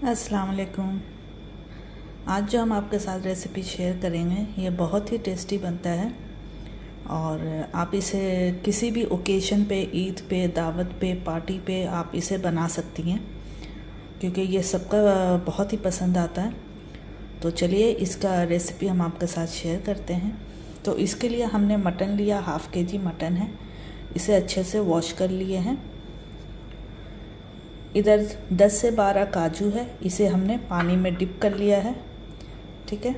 अस्सलाम वालेकुम। आज जो हम आपके साथ रेसिपी शेयर करेंगे ये बहुत ही टेस्टी बनता है और आप इसे किसी भी ओकेशन पे, ईद पे, दावत पे, पार्टी पे आप इसे बना सकती हैं क्योंकि ये सबका बहुत ही पसंद आता है। तो चलिए इसका रेसिपी हम आपके साथ शेयर करते हैं। तो इसके लिए हमने मटन लिया, हाफ़ केजी मटन है। इसे अच्छे से वॉश कर लिए हैं। इधर 10 से 12 काजू है, इसे हमने पानी में डिप कर लिया है। ठीक है।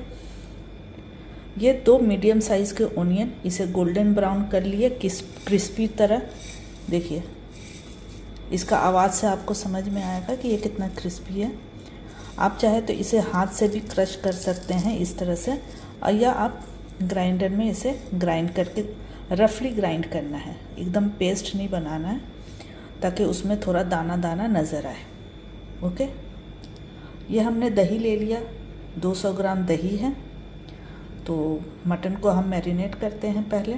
ये 2 मीडियम साइज़ के ओनियन, इसे गोल्डन ब्राउन कर लिए, क्रिस्पी तरह। देखिए इसका आवाज़ से आपको समझ में आएगा कि ये कितना क्रिस्पी है। आप चाहे तो इसे हाथ से भी क्रश कर सकते हैं इस तरह से, और या आप ग्राइंडर में इसे ग्राइंड करके रफली ग्राइंड करना है, एकदम पेस्ट नहीं बनाना है ताकि उसमें थोड़ा दाना दाना नज़र आए। ओके। ये हमने दही ले लिया, 200 ग्राम दही है। तो मटन को हम मैरिनेट करते हैं पहले।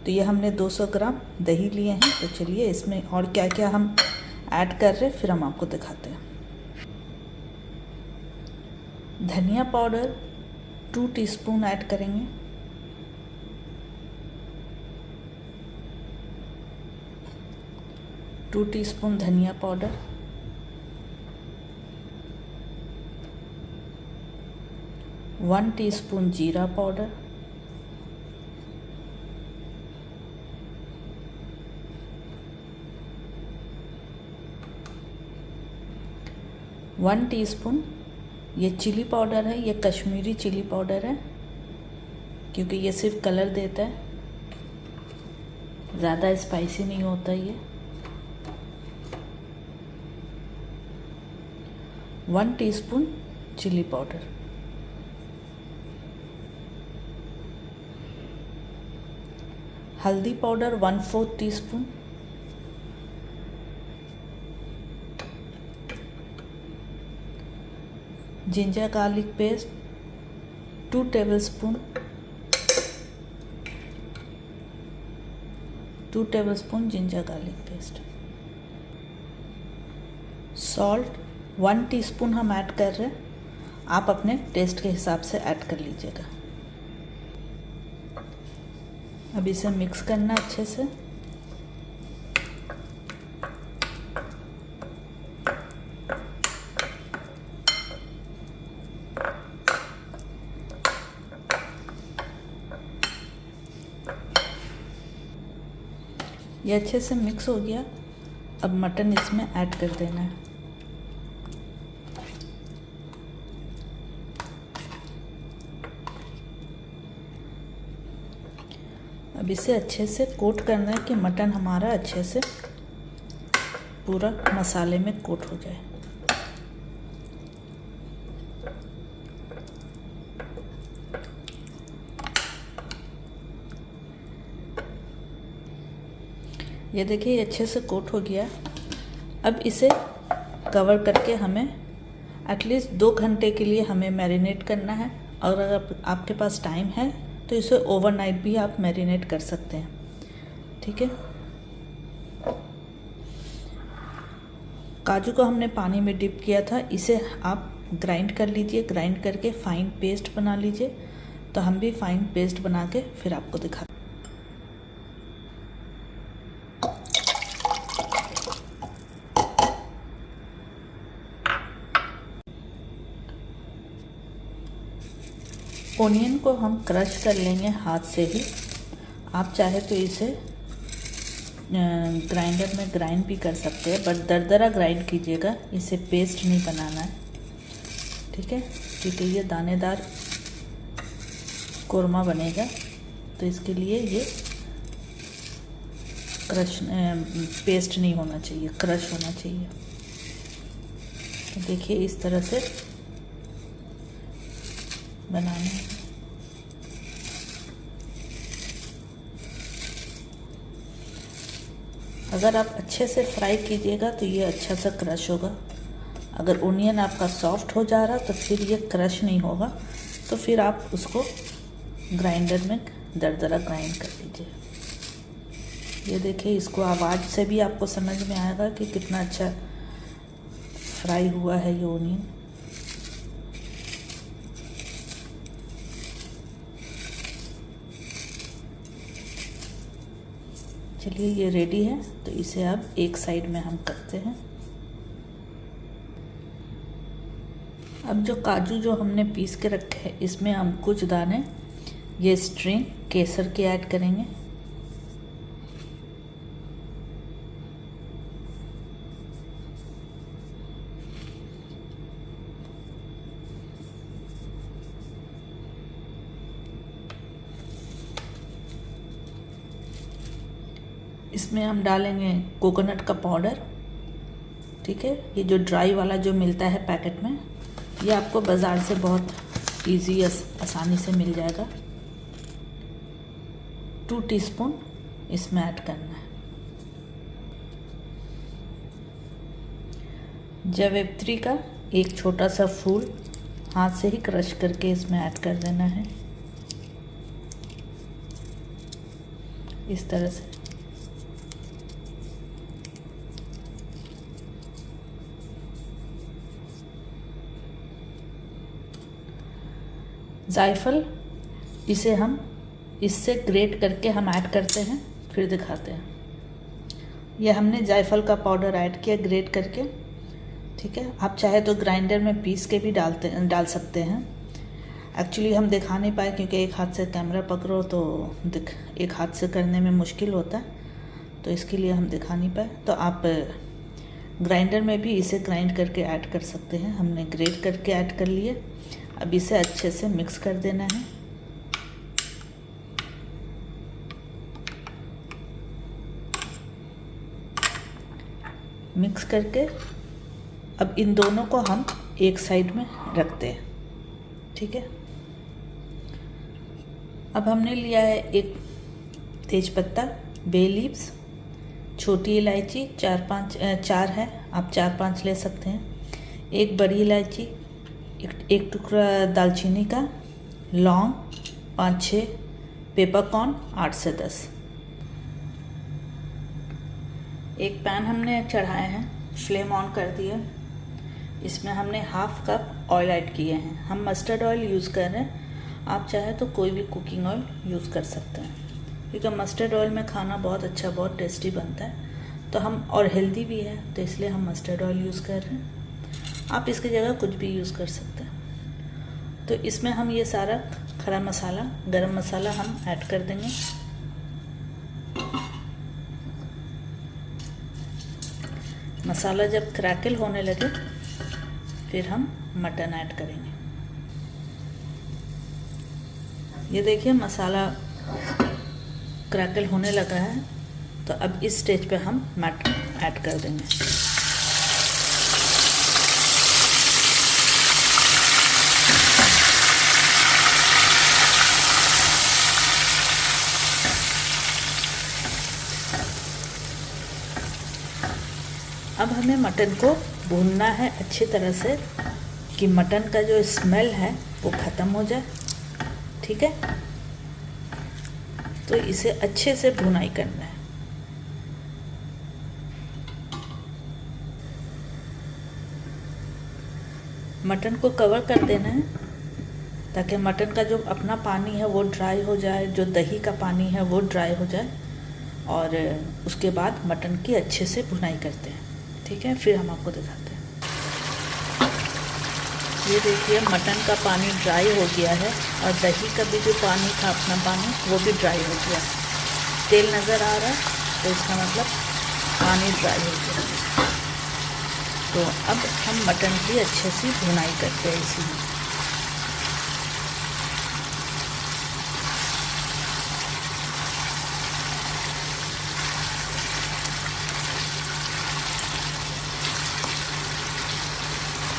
तो ये हमने 200 ग्राम दही लिए हैं। तो चलिए इसमें और क्या क्या हम ऐड कर रहे हैं फिर हम आपको दिखाते हैं। धनिया पाउडर 2 टीस्पून ऐड करेंगे। टू टीस्पून धनिया पाउडर, 1 टीस्पून जीरा पाउडर, 1 टीस्पून ये चिली पाउडर है, ये कश्मीरी चिली पाउडर है क्योंकि ये सिर्फ कलर देता है, ज़्यादा स्पाइसी नहीं होता ये। 1 टीस्पून चिली पाउडर, हल्दी powder 1/4 teaspoon, ginger garlic paste 2 tablespoon, 2 tablespoon ginger garlic paste, salt 1 teaspoon हम ऐड कर रहे हैं। आप अपने टेस्ट के हिसाब से ऐड कर लीजिएगा। अब इसे मिक्स करना अच्छे से। ये अच्छे से मिक्स हो गया। अब मटन इसमें ऐड कर देना है। अब इसे अच्छे से कोट करना है कि मटन हमारा अच्छे से पूरा मसाले में कोट हो जाए। ये देखिए ये अच्छे से कोट हो गया। अब इसे कवर करके हमें एटलीस्ट 2 घंटे के लिए हमें मैरिनेट करना है। और अगर आपके पास टाइम है तो इसे ओवरनाइट भी आप मैरिनेट कर सकते हैं। ठीक है। काजू को हमने पानी में डिप किया था, इसे आप ग्राइंड कर लीजिए। ग्राइंड करके फाइन पेस्ट बना लीजिए। तो हम भी फाइन पेस्ट बना के फिर आपको दिखा। ओनियन को हम क्रश कर लेंगे हाथ से ही। आप चाहे तो इसे ग्राइंडर में ग्राइंड भी कर सकते हैं, बट दरदरा ग्राइंड कीजिएगा, इसे पेस्ट नहीं बनाना है। ठीक है, क्योंकि ये दानेदार कोरमा बनेगा तो इसके लिए ये क्रश पेस्ट नहीं होना चाहिए, क्रश होना चाहिए। तो देखिए इस तरह से बनाना है। अगर आप अच्छे से फ्राई कीजिएगा तो ये अच्छा सा क्रश होगा। अगर ओनियन आपका सॉफ्ट हो जा रहा तो फिर ये क्रश नहीं होगा, तो फिर आप उसको ग्राइंडर में दरदरा ग्राइंड कर लीजिए। ये देखिए इसको आवाज़ से भी आपको समझ में आएगा कि कितना अच्छा फ्राई हुआ है ये ओनियन। चलिए ये रेडी है, तो इसे अब एक साइड में हम करते हैं। अब जो काजू जो हमने पीस के रखे हैं, इसमें हम कुछ दाने ये स्ट्रिंग केसर के ऐड करेंगे। इसमें हम डालेंगे कोकोनट का पाउडर, ठीक है। ये जो ड्राई वाला जो मिलता है पैकेट में, ये आपको बाज़ार से बहुत इजी आसानी से मिल जाएगा। 2 टीस्पून इसमें ऐड करना है। जावित्री का एक छोटा सा फूल हाथ से ही क्रश करके इसमें ऐड कर देना है, इस तरह से। जायफल, इसे हम इससे ग्रेट करके हम ऐड करते हैं, फिर दिखाते हैं। ये हमने जायफल का पाउडर ऐड किया ग्रेट करके, ठीक है। आप चाहे तो ग्राइंडर में पीस के भी डाल सकते हैं। एक्चुअली हम दिखा नहीं पाए क्योंकि एक हाथ से कैमरा पकड़ो तो एक हाथ से करने में मुश्किल होता है, तो इसके लिए हम दिखा नहीं पाए। तो आप ग्राइंडर में भी इसे ग्राइंड करके ऐड कर सकते हैं। हमने ग्रेट करके ऐड कर लिए। अब इसे अच्छे से मिक्स कर देना है। मिक्स करके अब इन दोनों को हम एक साइड में रखते हैं, ठीक है। अब हमने लिया है एक तेज़पत्ता, बे लीव्स, छोटी इलायची 4 है, आप 4-5 ले सकते हैं, एक बड़ी इलायची, एक टुकड़ा दालचीनी का, लौंग 5-6, पेपरकॉर्न 8 से 10। एक पैन हमने चढ़ाया है, फ्लेम ऑन कर दिया। इसमें हमने 1/2 कप ऑयल ऐड किए हैं। हम मस्टर्ड ऑयल यूज़ कर रहे हैं, आप चाहे तो कोई भी कुकिंग ऑयल यूज़ कर सकते हैं, क्योंकि मस्टर्ड ऑयल में खाना बहुत अच्छा, बहुत टेस्टी बनता है। तो हम और हेल्दी भी है, तो इसलिए हम मस्टर्ड ऑयल यूज़ कर रहे हैं। आप इसकी जगह कुछ भी यूज़ कर सकते हैं। तो इसमें हम ये सारा खड़ा मसाला, गरम मसाला हम ऐड कर देंगे। मसाला जब क्रैकल होने लगे फिर हम मटन ऐड करेंगे। ये देखिए मसाला क्रैकल होने लगा है, तो अब इस स्टेज पे हम मटन ऐड कर देंगे। अब हमें मटन को भूनना है अच्छी तरह से कि मटन का जो स्मेल है वो ख़त्म हो जाए, ठीक है। तो इसे अच्छे से भुनाई करना है। मटन को कवर कर देना है ताकि मटन का जो अपना पानी है वो ड्राई हो जाए, जो दही का पानी है वो ड्राई हो जाए, और उसके बाद मटन की अच्छे से भुनाई करते हैं, ठीक है। फिर हम आपको दिखाते हैं। ये देखिए मटन का पानी ड्राई हो गया है, और दही का भी जो पानी था अपना पानी वो भी ड्राई हो गया। तेल नज़र आ रहा है, तो इसका मतलब पानी ड्राई हो गया। तो अब हम मटन की अच्छे से भुनाई करते हैं इसी में।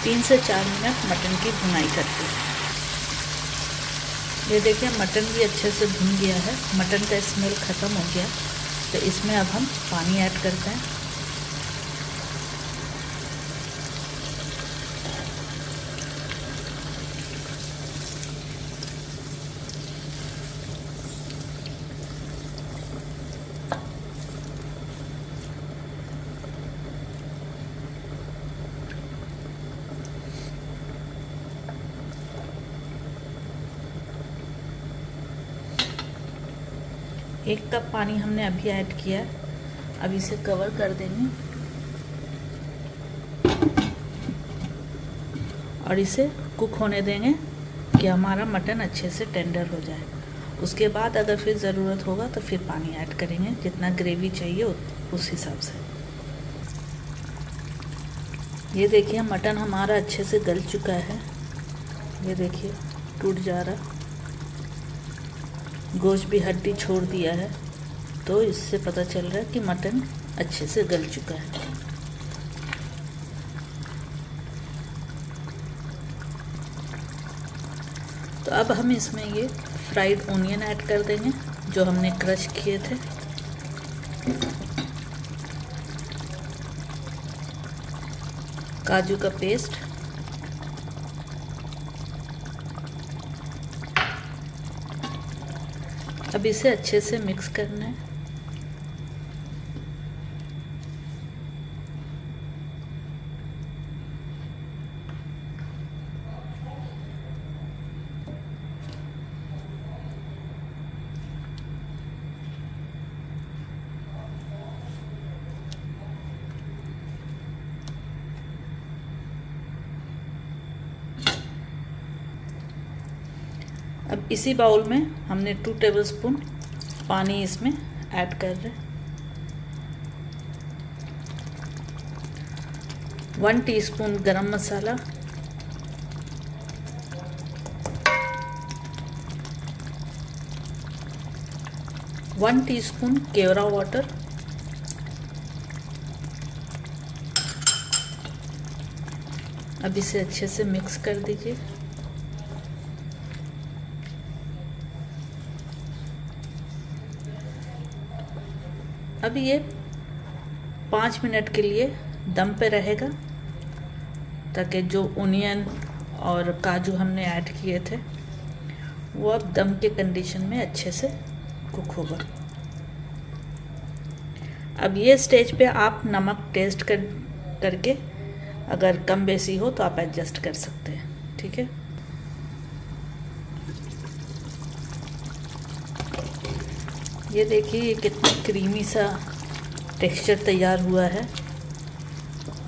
तीन से 4 मिनट मटन की भुनाई करते हैं। ये देखिए मटन भी अच्छे से भुन गया है, मटन का स्मेल ख़त्म हो गया। तो इसमें अब हम पानी ऐड करते हैं। एक कप पानी हमने अभी ऐड किया। अब इसे कवर कर देंगे और इसे कुक होने देंगे कि हमारा मटन अच्छे से टेंडर हो जाए। उसके बाद अगर फिर ज़रूरत होगा तो फिर पानी ऐड करेंगे, जितना ग्रेवी चाहिए उस हिसाब से। ये देखिए मटन हमारा अच्छे से गल चुका है। ये देखिए टूट जा रहा, गोश्त भी हड्डी छोड़ दिया है, तो इससे पता चल रहा है कि मटन अच्छे से गल चुका है। तो अब हम इसमें ये फ्राइड ओनियन ऐड कर देंगे जो हमने क्रश किए थे। काजू का पेस्ट, अब इसे अच्छे से मिक्स करना है। अब इसी बाउल में हमने 2 टेबलस्पून पानी इसमें ऐड कर रहे हैं। 1 टीस्पून गरम मसाला, 1 टीस्पून केवड़ा वाटर, अब इसे अच्छे से मिक्स कर दीजिए। अब ये 5 मिनट के लिए दम पे रहेगा ताकि जो ओनियन और काजू हमने ऐड किए थे वो अब दम के कंडीशन में अच्छे से कुक होगा। अब ये स्टेज पे आप नमक टेस्ट करके अगर कम बेसी हो तो आप एडजस्ट कर सकते हैं, ठीक है। ये देखिए ये कितना क्रीमी सा टेक्सचर तैयार हुआ है।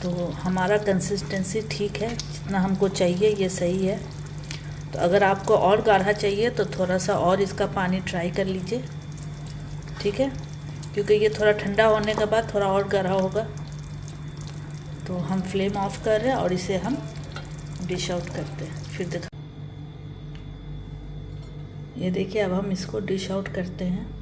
तो हमारा कंसिस्टेंसी ठीक है, जितना हमको चाहिए ये सही है। तो अगर आपको और गाढ़ा चाहिए तो थोड़ा सा और इसका पानी ट्राई कर लीजिए, ठीक है, क्योंकि ये थोड़ा ठंडा होने के बाद थोड़ा और गाढ़ा होगा। तो हम फ्लेम ऑफ कर रहे हैं और इसे हम डिश आउट करते हैं, फिर दिखा। ये देखिए अब हम इसको डिश आउट करते हैं।